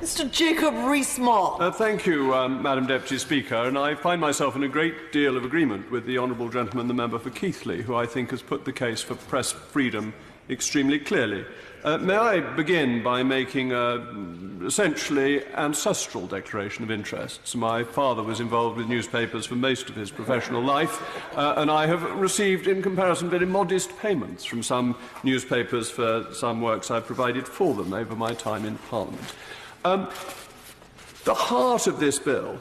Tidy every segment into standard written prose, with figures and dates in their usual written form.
Mr. Jacob Rees Mogg. Thank you, Madam Deputy Speaker, and I find myself in a great deal of agreement with the honourable gentleman, the member for Keighley, who I think has put the case for press freedom extremely clearly. May I begin by making an essentially ancestral declaration of interests. My father was involved with newspapers for most of his professional life, and I have received, in comparison, very modest payments from some newspapers for some works I provided for them over my time in Parliament. The heart of this bill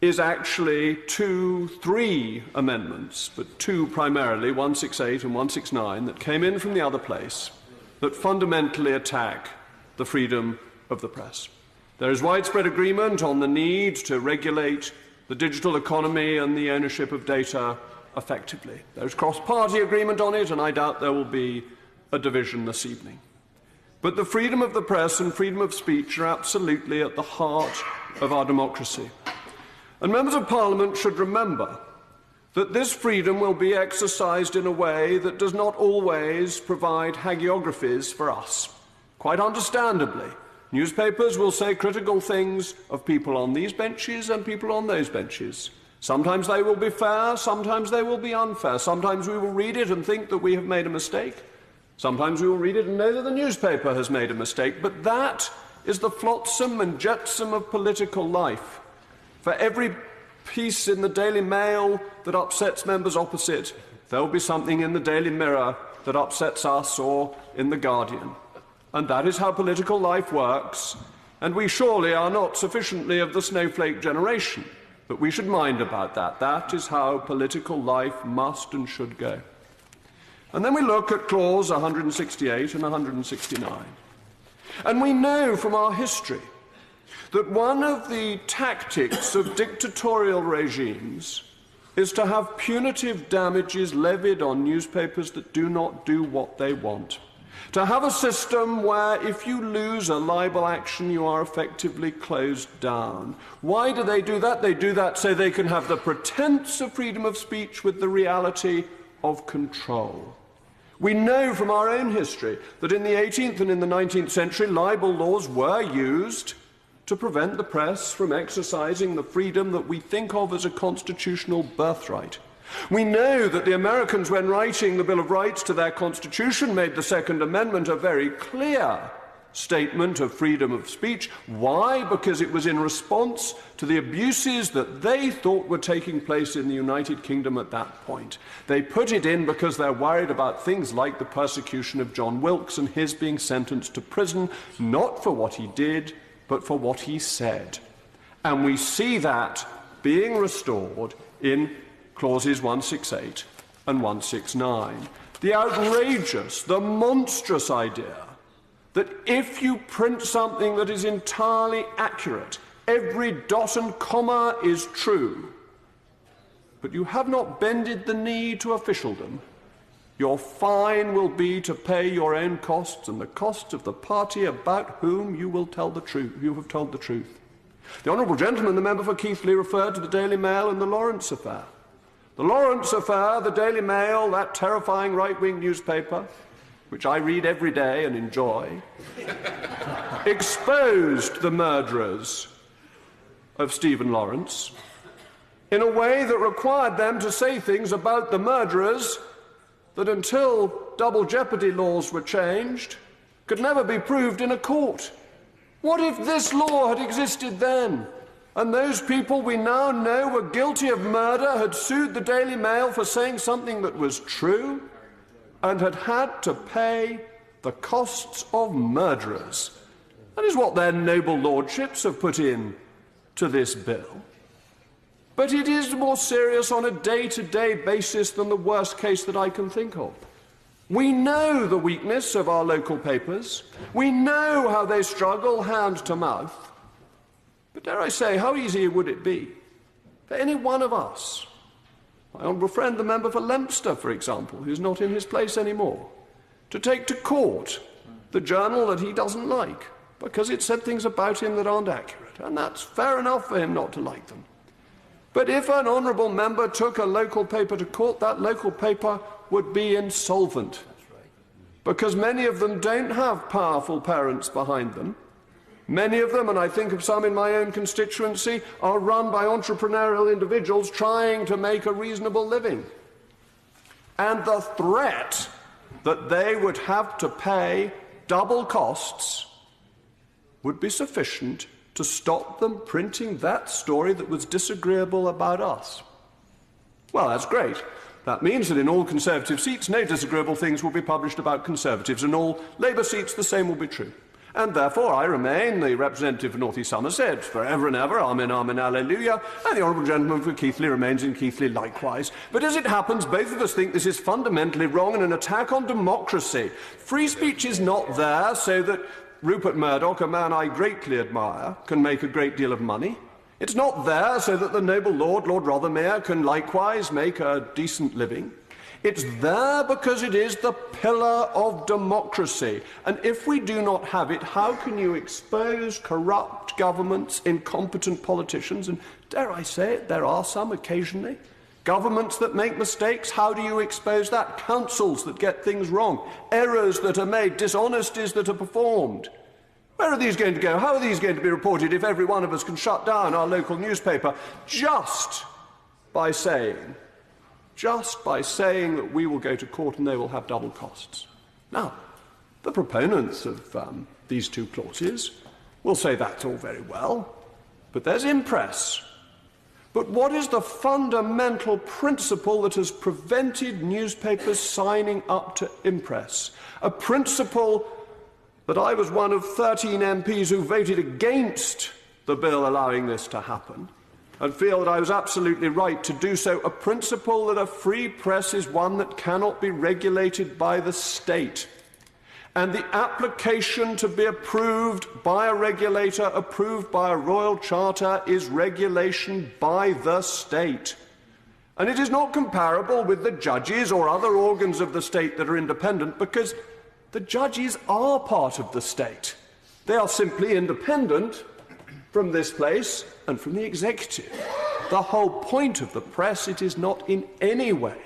is actually three amendments, but two primarily, 168 and 169, that came in from the other place, that fundamentally attack the freedom of the press. There is widespread agreement on the need to regulate the digital economy and the ownership of data effectively. There is cross-party agreement on it, and I doubt there will be a division this evening. But the freedom of the press and freedom of speech are absolutely at the heart of our democracy. And members of Parliament should remember that this freedom will be exercised in a way that does not always provide hagiographies for us. Quite understandably, newspapers will say critical things of people on these benches and people on those benches. Sometimes they will be fair, sometimes they will be unfair. Sometimes we will read it and think that we have made a mistake. Sometimes we will read it and know that the newspaper has made a mistake. But that is the flotsam and jetsam of political life. For every piece in the Daily Mail that upsets members opposite, there will be something in the Daily Mirror that upsets us, or in the Guardian. And that is how political life works, and we surely are not sufficiently of the snowflake generation that we should mind about that. That is how political life must and should go. And then we look at clause 168 and 169. And we know from our history that one of the tactics of dictatorial regimes is to have punitive damages levied on newspapers that do not do what they want. To have a system where if you lose a libel action, you are effectively closed down. Why do they do that? They do that so they can have the pretense of freedom of speech with the reality of control. We know from our own history that in the 18th and in the 19th century, libel laws were used to prevent the press from exercising the freedom that we think of as a constitutional birthright. We know that the Americans, when writing the Bill of Rights to their Constitution, made the Second Amendment a very clear statement of freedom of speech. Why? Because it was in response to the abuses that they thought were taking place in the United Kingdom at that point. They put it in because they're worried about things like the persecution of John Wilkes and his being sentenced to prison, not for what he did, but for what he said. And we see that being restored in clauses 168 and 169. The outrageous, the monstrous idea that if you print something that is entirely accurate, every dot and comma is true, but you have not bended the knee to officialdom, your fine will be to pay your own costs and the costs of the party about whom you will tell the truth. You have told the truth. The honourable gentleman, the member for Keighley, referred to the Daily Mail and the Lawrence affair. The Lawrence affair, the Daily Mail, that terrifying right-wing newspaper, which I read every day and enjoy, exposed the murderers of Stephen Lawrence in a way that required them to say things about the murderers that, until double jeopardy laws were changed, could never be proved in a court. What if this law had existed then, and those people we now know were guilty of murder had sued the Daily Mail for saying something that was true, and had had to pay the costs of murderers? That is what their noble lordships have put in to this bill. But it is more serious on a day-to-day basis than the worst case that I can think of. We know the weakness of our local papers. We know how they struggle hand to mouth. But dare I say, how easy would it be for any one of us, my honourable friend, the member for Leinster, for example, who's not in his place anymore, to take to court the journal that he doesn't like because it said things about him that aren't accurate? And that's fair enough for him not to like them. But if an honourable member took a local paper to court, that local paper would be insolvent, because many of them don't have powerful parents behind them. Many of them, and I think of some in my own constituency, are run by entrepreneurial individuals trying to make a reasonable living. And the threat that they would have to pay double costs would be sufficient to stop them printing that story that was disagreeable about us. Well, that's great. That means that in all Conservative seats, no disagreeable things will be published about Conservatives. In all Labour seats, the same will be true. And therefore, I remain the representative for North East Somerset forever and ever, amen, amen, alleluia, and the honourable gentleman for Keighley remains in Keighley likewise. But as it happens, both of us think this is fundamentally wrong and an attack on democracy. Free speech is not there so that Rupert Murdoch, a man I greatly admire, can make a great deal of money. It's not there so that the noble Lord Rothermere, can likewise make a decent living. It's there because it is the pillar of democracy. And if we do not have it, how can you expose corrupt governments, incompetent politicians, and dare I say it, there are some occasionally, governments that make mistakes? How do you expose that? Councils that get things wrong, errors that are made, dishonesties that are performed. Where are these going to go? How are these going to be reported if every one of us can shut down our local newspaper just by saying that we will go to court and they will have double costs? Now, the proponents of these two clauses will say that's all very well, but there's impress. But what is the fundamental principle that has prevented newspapers signing up to impress? A principle that I was one of 13 MPs who voted against the bill allowing this to happen, and feel that I was absolutely right to do so. A principle that a free press is one that cannot be regulated by the state. And the application to be approved by a regulator, approved by a royal charter, is regulation by the state. And it is not comparable with the judges or other organs of the state that are independent, because the judges are part of the state. They are simply independent from this place and from the executive. The whole point of the press, it is not in any way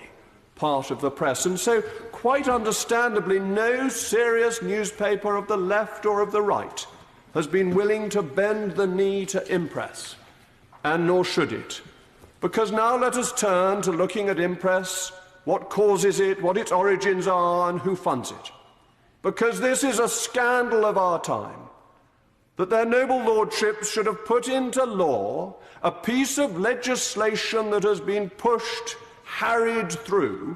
part of the press. And so, quite understandably, no serious newspaper of the left or of the right has been willing to bend the knee to impress, and nor should it. Because now let us turn to looking at impress, what causes it, what its origins are, and who funds it. Because this is a scandal of our time, that their noble lordships should have put into law a piece of legislation that has been pushed, harried through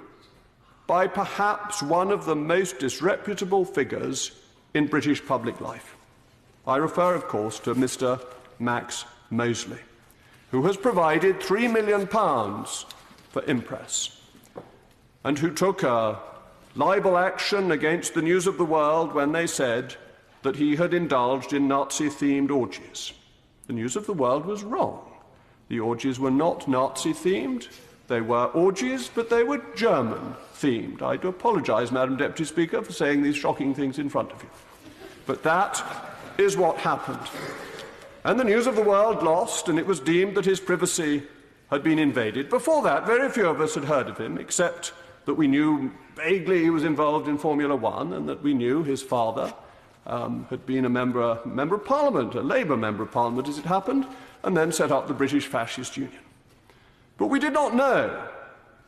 by perhaps one of the most disreputable figures in British public life. I refer, of course, to Mr. Max Mosley, who has provided £3 million for impress, and who took a libel action against the News of the World when they said that he had indulged in Nazi-themed orgies. The News of the World was wrong. The orgies were not Nazi-themed. They were orgies, but they were German-themed. I do apologise, Madam Deputy Speaker, for saying these shocking things in front of you. But that is what happened. And the News of the World lost, and it was deemed that his privacy had been invaded. Before that, very few of us had heard of him, except that we knew vaguely he was involved in Formula One, and that we knew his father had been a member of Parliament, a Labour member of Parliament as it happened, and then set up the British Fascist Union. But we did not know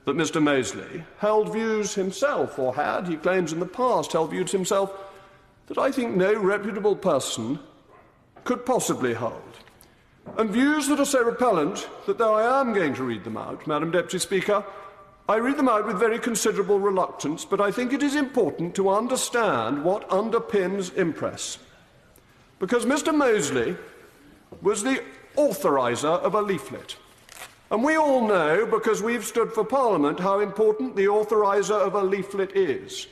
that Mr. Mosley held views himself, or had, he claims in the past, held views himself that I think no reputable person could possibly hold. And views that are so repellent that, though I am going to read them out, Madam Deputy Speaker, I read them out with very considerable reluctance, but I think it is important to understand what underpins impress. Because Mr. Mosley was the authoriser of a leaflet. And we all know, because we've stood for Parliament, how important the authoriser of a leaflet is.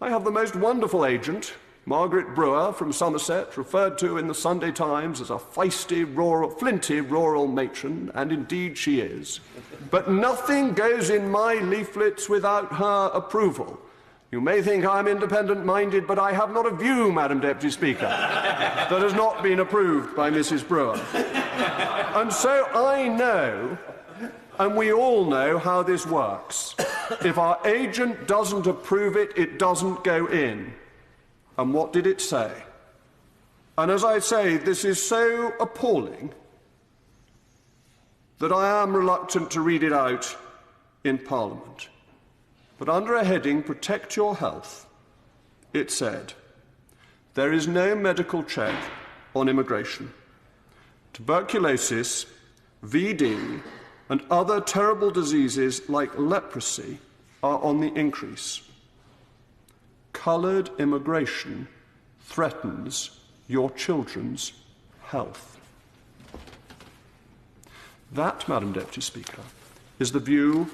I have the most wonderful agent, Margaret Brewer from Somerset, referred to in the Sunday Times as a feisty, flinty rural matron, and indeed she is. But nothing goes in my leaflets without her approval. You may think I'm independent-minded, but I have not a view, Madam Deputy Speaker, that has not been approved by Mrs. Brewer. And so I know, and we all know, how this works. If our agent doesn't approve it, it doesn't go in. And what did it say? And as I say, this is so appalling that I am reluctant to read it out in Parliament. But under a heading, Protect Your Health, it said, there is no medical check on immigration. Tuberculosis, VD, and other terrible diseases like leprosy are on the increase. Coloured immigration threatens your children's health. That, Madam Deputy Speaker, is the view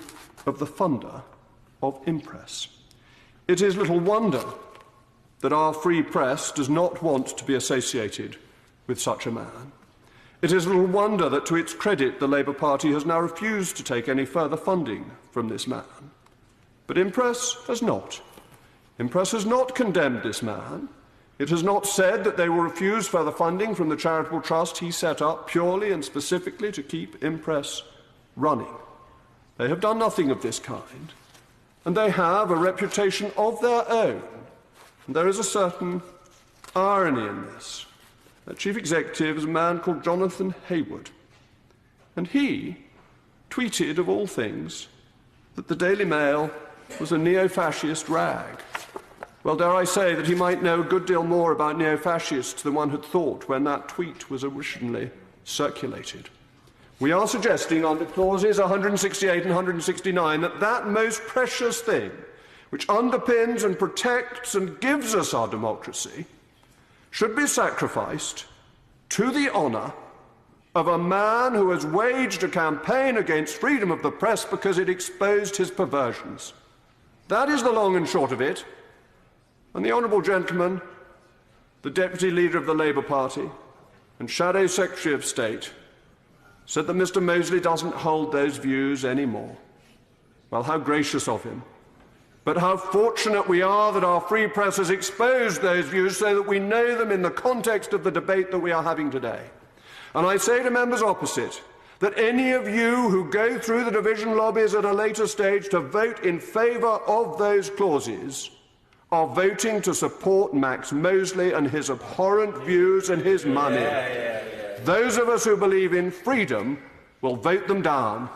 of the funder of Impress. It is little wonder that our free press does not want to be associated with such a man. It is little wonder that, to its credit, the Labour Party has now refused to take any further funding from this man. But Impress has not. Impress has not condemned this man. It has not said that they will refuse further funding from the charitable trust he set up purely and specifically to keep Impress running. They have done nothing of this kind, and they have a reputation of their own. And there is a certain irony in this. Their chief executive is a man called Jonathan Hayward, and he tweeted, of all things, that the Daily Mail was a neo-fascist rag. Well, dare I say that he might know a good deal more about neo-fascists than one had thought when that tweet was originally circulated. We are suggesting under clauses 168 and 169 that that most precious thing, which underpins and protects and gives us our democracy, should be sacrificed to the honour of a man who has waged a campaign against freedom of the press because it exposed his perversions. That is the long and short of it. And the honourable gentleman, the Deputy Leader of the Labour Party and Shadow Secretary of State, said that Mr. Mosley doesn't hold those views anymore. Well, how gracious of him. But how fortunate we are that our free press has exposed those views so that we know them in the context of the debate that we are having today. And I say to members opposite that any of you who go through the division lobbies at a later stage to vote in favour of those clauses are voting to support Max Mosley and his abhorrent views and his money. Those of us who believe in freedom will vote them down.